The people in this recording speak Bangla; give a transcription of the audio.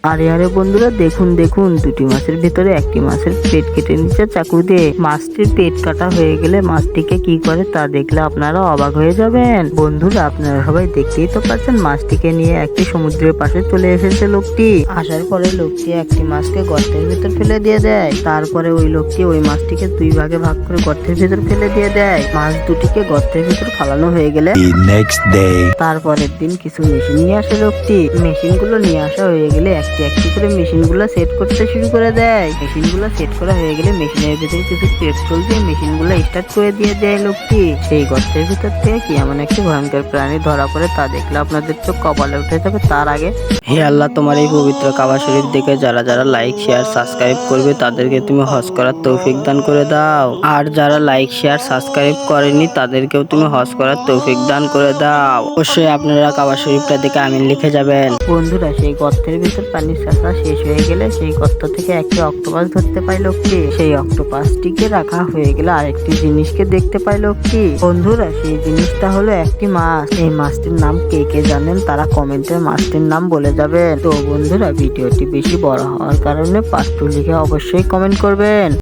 আরে আরে বন্ধুরা, দেখুন দেখুন, দুটি মাছের ভিতরে একটি মাছের পেট কেটে নিচ্ছে চাকু দিয়ে। মাছটির পেট কাটা হয়ে গেলে মাছটিকে কি করে তা দেখলে আপনারা অবাক হয়ে যাবেন। বন্ধুরা, আপনারা সবাই দেখতেই তো পাচ্ছেন, মাছটিকে নিয়ে একটি সমুদ্রের পাশে চলে এসেছে লোকটি। আসার পরে লোকটি একটি মাছকে গর্তের ভিতর ফেলে দিয়ে দেয়। তারপরে ওই লোকটি ওই মাছটিকে দুই ভাগে ভাগ করে গর্তের ভিতর ফেলে দিয়ে দেয়। মাছ দুটিকে গর্তের ভিতর ফালানো হয়ে গেলে তারপরের দিন কিছু মেশিন নিয়ে আসে লোকটি। মেশিনগুলো নিয়ে আসা হয়ে গেলে একটি একটি করে মেশিনগুলো সেট করতে শুরু করে দেয়। মেশিনগুলো সেট করা হয়ে গেলে মেশিনের ভিতরে কিছু পেট্রোল দিয়ে মেশিনগুলো স্টার্ট করে দিয়ে দেয় লোকটি। সেই গর্তের ভিতর থেকে কি এমন একটি ভয়ঙ্কর প্রাণী ধরা পড়ে তা দেখলে আপনাদের চোখ কপালে উঠে যাবে। তার আগে হে আল্লাহ, তোমার এই পবিত্র কাবা শরীফ দেখে যারা যারা লাইক শেয়ার সাবস্ক্রাইব করবে তাদেরকে তুমি হজ করার তৌফিক দান করে দাও। আর যারা লাইক শেয়ার সাবস্ক্রাইব করেনি তাদেরকেও তুমি হজ করার তৌফিক দান করে দাও। অবশ্যই আপনারা কাবা শরীফটা দেখে আমিন লিখে যাবেন। বন্ধুরা, সেই গর্তের ভিতর পানির শাখা শেষ হয়ে গেলে সেই গর্ত থেকে একটি অক্টোপাস ধরতে পায় লোকটি। সেই অক্টোপাসটিকে রাখা হয়ে গেলে আরেকটি জিনিসকে দেখতে পায় লোকটি। বন্ধুরা, সেই জিনিসটা হলো একটি মাছ। এই মাছটির নাম কে কে জানেন তারা কমেন্টে মাছটির নাম বলে যাবেন। তো বন্ধুরা, ভিডিওটি বেশি বড় হওয়ার কারণে পার্ট 2 লিখে অবশ্যই কমেন্ট করবেন।